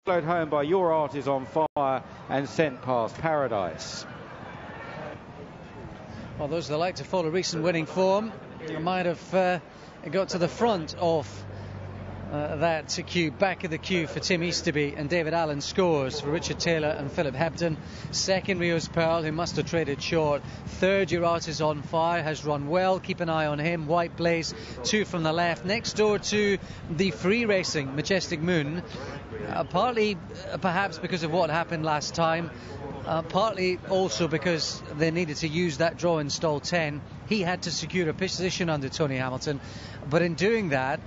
followed home by Your Art Is On Fire and Sent Past Paradise. Well, those that like to follow recent winning form might have got to the front of that queue, back of the queue for Tim Easterby, and David Allen scores for Richard Taylor and Philip Hebden. Second, Rio's Pearl, who must have traded short. Third, Your Art Is On Fire, has run well, keep an eye on him. White Blaze, 2 from the left. Next door to the free racing Majestic Moon, partly perhaps because of what happened last time, partly also because they needed to use that draw in stall 10. He had to secure a position under Tony Hamilton, but in doing that,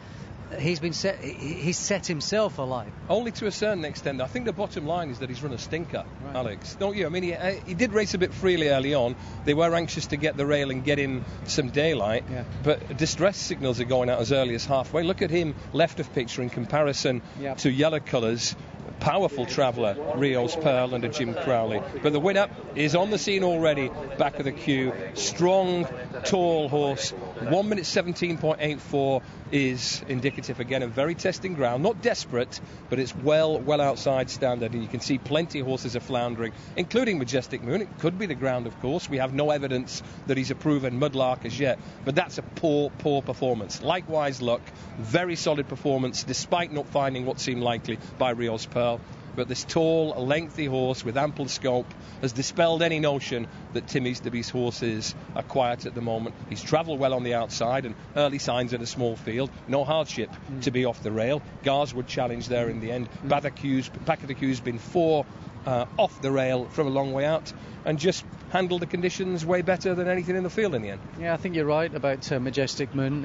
he's set himself alight. Only to a certain extent. I think the bottom line is that he's run a stinker, right. Alex. Don't you? I mean, he did race a bit freely early on. They were anxious to get the rail and get in some daylight, but distress signals are going out as early as halfway. Look at him left of picture in comparison to yellow colours. Powerful traveller, Rio's Pearl under Jim Crowley. But the winner is on the scene already, back of the queue. Strong, tall horse. 1 minute 17.84 is indicative again of very testing ground. Not desperate, but it's well outside standard. And you can see plenty of horses are floundering, including Majestic Moon. It could be the ground, of course. We have no evidence that he's a proven mudlark as yet. But that's a poor performance. Likewise, Luck. Very solid performance, despite not finding what seemed likely by Rio's Pearl. But this tall, lengthy horse with ample scope has dispelled any notion that Tim Easterby's horses are quiet at the moment. He's travelled well on the outside and early signs in a small field. No hardship to be off the rail. Garswood challenge there in the end. Back of the queue's been 4 off the rail from a long way out and just handled the conditions way better than anything in the field in the end. Yeah, I think you're right about Majestic Moon.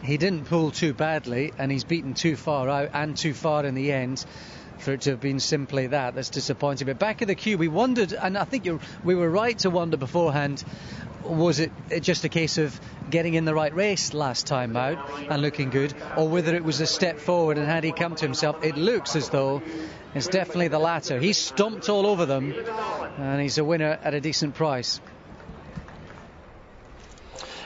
He didn't pull too badly, and he's beaten too far out and too far in the end for it to have been simply that. That's disappointing. But back of the queue, we wondered, and I think we were right to wonder beforehand, was it just a case of getting in the right race last time out and looking good, or whether it was a step forward and had he come to himself. It looks as though it's definitely the latter. He stomped all over them, and he's a winner at a decent price.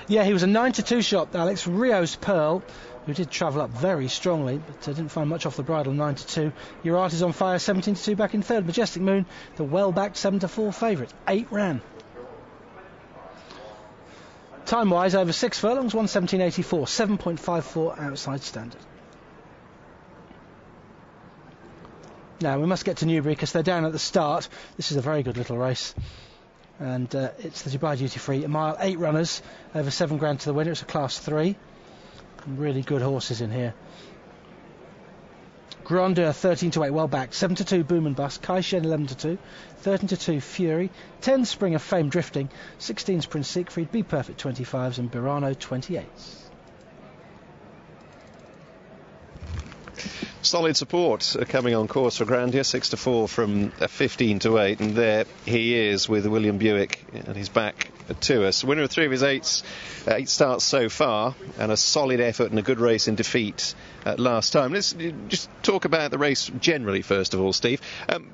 Yeah, he was a 9-2 shot, Alex. Rio's Pearl, who did travel up very strongly, but didn't find much off the bridle, 9-2. Your Art Is On Fire, 17-2 back in third. Majestic Moon, the well-backed 7-4 favourite. 8 ran. Time-wise, over 6 furlongs, 1:17.84, 7.54 outside standard. Now, we must get to Newbury because they're down at the start. This is a very good little race. And it's the Dubai Duty Free. A mile, 8 runners, over 7 grand to the winner. It's a class 3. Really good horses in here. Grandeur 13-8, well backed. 7-2 Boom and Bust. Kai Shen 11-2. 13-2 Fury. 10 Spring of Fame Drifting. 16 Prince Siegfried. Be Perfect 25s and Birano 28s. Solid support coming on course for Grandeur, 6-4 from 15-8, and there he is with William Buick, and he's back to us. Winner of 3 of his 8 starts so far, and a solid effort and a good race in defeat last time. Let's just talk about the race generally first of all, Steve.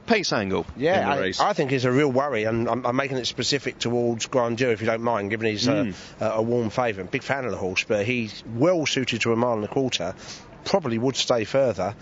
Pace angle in the race. I think it's a real worry, and I'm making it specific towards Grandeur, if you don't mind, given he's a warm favourite. Big fan of the horse, but he's well suited to a 1.25 miles. Probably would stay further,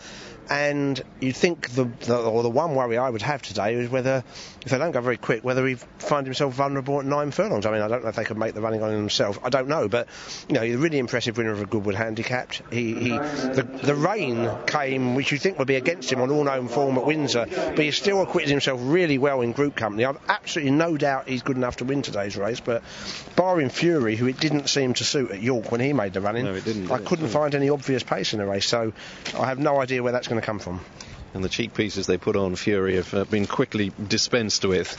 and you'd think the one worry I would have today is whether, if they don't go very quick, whether he find himself vulnerable at 9 furlongs. I mean, I don't know if they could make the running on himself. I don't know, but you know, he's a really impressive winner of a Goodwood handicapped. The rain came, which you think would be against him on all known form at Windsor, but he still acquitted himself really well in group company. I've absolutely no doubt he's good enough to win today's race, but barring Fury, who it didn't seem to suit at York when he made the running, no, it didn't, I couldn't find any obvious pace in the race, so I have no idea where that's going to come from. And the cheek pieces they put on Fury have been quickly dispensed with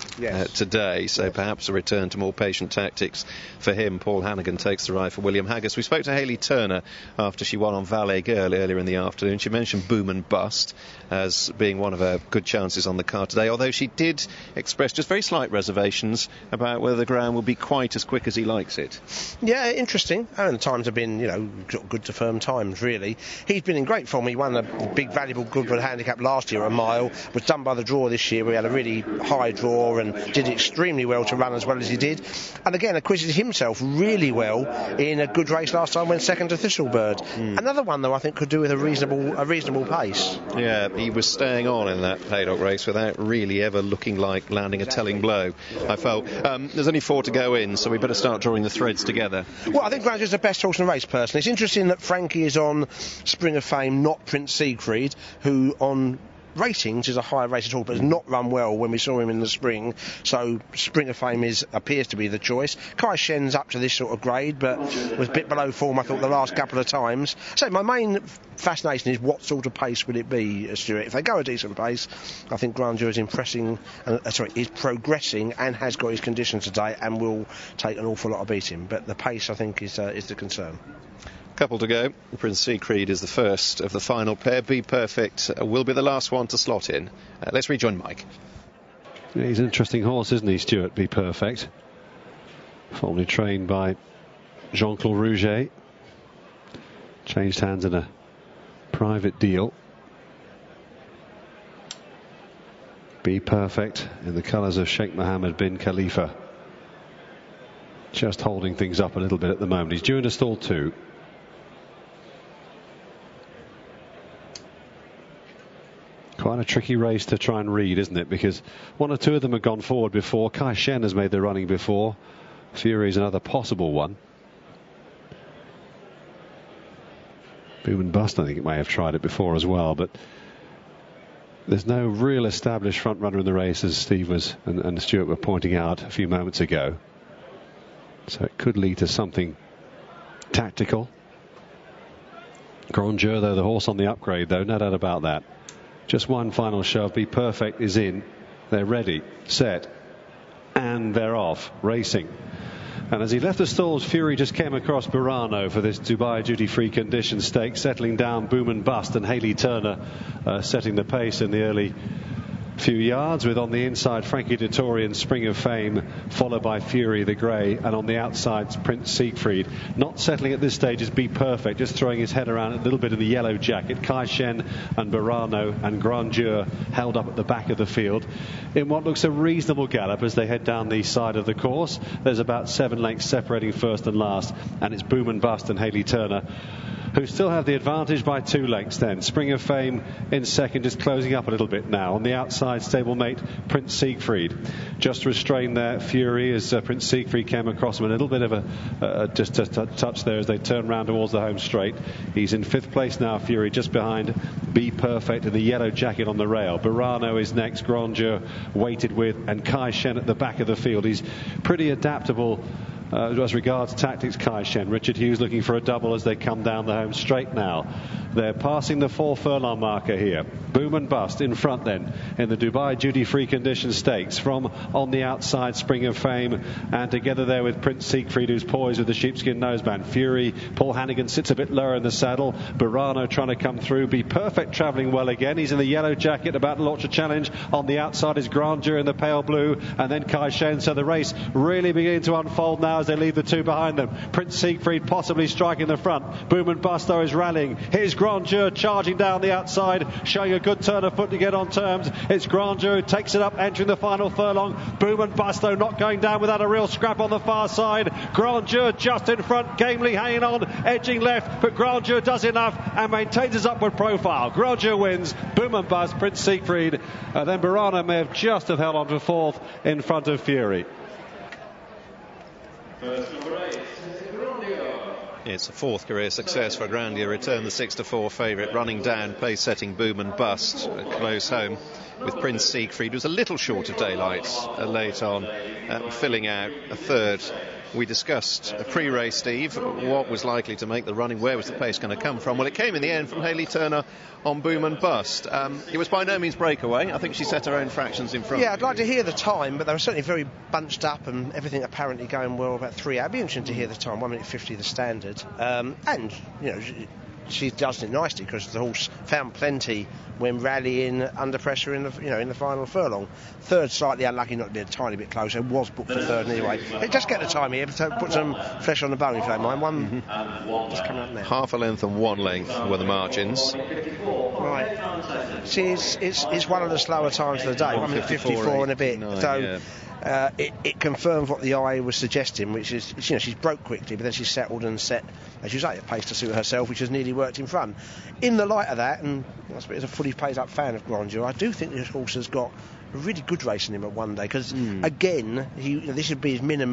today, so perhaps a return to more patient tactics for him. Paul Hannigan takes the ride for William Haggas. We spoke to Hayley Turner after she won on Valet Girl earlier in the afternoon. She mentioned Boom and Bust as being one of her good chances on the card today, although she did express just very slight reservations about whether the ground will be quite as quick as he likes it. Yeah, interesting. And the times have been, good to firm times, really. He's been in great form. He won a big, valuable Goodwood handicap last year at a mile, was done by the draw this year. We had a really high draw and did extremely well to run as well as he did. And again, acquitted himself really well in a good race last time, went second to Thistlebird. Another one, though, I think could do with a reasonable pace. Yeah, he was staying on in that paddock race without really ever looking like landing a telling blow, I felt. There's only 4 to go in, so we better start drawing the threads together. Well, I think Granger's the best horse in the race, personally. It's interesting that Frankie is on Spring of Fame, not Prince Siegfried, who on ratings is a higher rated horse, but has not run well when we saw him in the spring. So Spring of Fame appears to be the choice. Kai Shen's up to this sort of grade, but was a bit below form, I thought, the last couple of times. So my main fascination is what sort of pace will it be, Stuart? If they go a decent pace, I think Grandeur is is progressing and has got his condition today and will take an awful lot of beating. But the pace, I think, is the concern. Couple to go. Prince Siegfried is the first of the final pair. Be Perfect will be the last one to slot in. Let's rejoin Mike. Yeah, he's an interesting horse, isn't he, Stuart? Be Perfect. Formerly trained by Jean-Claude Rouget. Changed hands in a private deal. Be Perfect in the colours of Sheikh Mohammed bin Khalifa. Just holding things up a little bit at the moment. He's due into stall 2. Quite a tricky race to try and read, isn't it? Because 1 or 2 of them have gone forward before. Kai Shen has made the running before. Fury is another possible one. Boom and Bust, I think it may have tried it before as well, but there's no real established front runner in the race, as Steve and Stuart were pointing out a few moments ago. So it could lead to something tactical. Grandeur, though, the horse on the upgrade, though, no doubt about that. Just one final shove. Be Perfect is in. They're ready, set, and they're off, racing. And as he left the stalls, Fury just came across Burano for this Dubai duty-free condition stake, settling down Boom and Bust, and Hayley Turner setting the pace in the early few yards, with on the inside Frankie Dettori and Spring of Fame, followed by Fury the Grey, and on the outside Prince Siegfried. Not settling at this stage is Be Perfect, just throwing his head around a little bit in the yellow jacket. Kai Shen and Burano and Grandeur held up at the back of the field in what looks a reasonable gallop as they head down the side of the course. There's about 7 lengths separating first and last, and it's Boom and Bust and Hayley Turner who still have the advantage by 2 lengths then. Spring of Fame in second, just closing up a little bit now. On the outside, stablemate Prince Siegfried. Just restrained there, Fury, as Prince Siegfried came across him. A little bit of a touch there as they turn round towards the home straight. He's in 5th place now, Fury, just behind Be Perfect in the yellow jacket on the rail. Burano is next, Grandeur waited with, and Kai Shen at the back of the field. He's pretty adaptable as regards tactics, Kai Shen. Richard Hughes looking for a double as they come down the home straight now. They're passing the 4 furlong marker here. Boom and Bust in front then in the Dubai duty-free condition stakes. From on the outside, Spring of Fame, and together there with Prince Siegfried, who's poised with the sheepskin noseband. Fury, Paul Hannigan sits a bit lower in the saddle. Burano trying to come through. Be Perfect travelling well again. He's in the yellow jacket, about to launch a challenge. On the outside is Grandeur in the pale blue, and then Kai Shen. So the race really beginning to unfold now as they leave the 2 behind them. Prince Siegfried possibly striking the front. Boom and Bust though is rallying. Here's Grandeur charging down the outside, showing a good turn of foot to get on terms. It's Grandeur who takes it up, entering the final furlong. Boom and Bust though not going down without a real scrap on the far side. Grandeur just in front, gamely hanging on, edging left, but Grandeur does enough and maintains his upward profile. Grandeur wins. Boom and Bust, Prince Siegfried, then Burano may have just have held on to 4th in front of Fury. It's a 4th career success for Grandeur. Return the 6-4 favourite, running down, pace-setting Boom and Bust. Close home with Prince Siegfried, who's a little short of daylight late on, filling out a 3rd. We discussed a pre-race, Steve, what was likely to make the running, where was the pace going to come from? Well, it came in the end from Hayley Turner on Boom and Bust. It was by no means breakaway. I think she set her own fractions in front. Yeah, I'd like to hear the time, but they were certainly very bunched up and everything apparently going well, about 3 hours. It'd be interesting to hear the time, 1:50 the standard. And, you know, she does it nicely because the horse found plenty when rallying under pressure in the final furlong. 3rd slightly unlucky not to be a tiny bit closer. Was booked for 3rd anyway. Just get the time here to put some flesh on the bone if you don't mind. One just coming up now. Half a length and 1 length were the margins. Well, Right. See, it's one of the slower times of the day. 1:54 and a bit. So it confirms what the eye was suggesting, which is, you know, she's broke quickly, but then she settled and set, as you say, a pace to suit herself, which has nearly worked in front. In the light of that, and as a fully paid up fan of Grandeur, I do think this horse has got a really good race in him at one day, because again, this would be his minimum.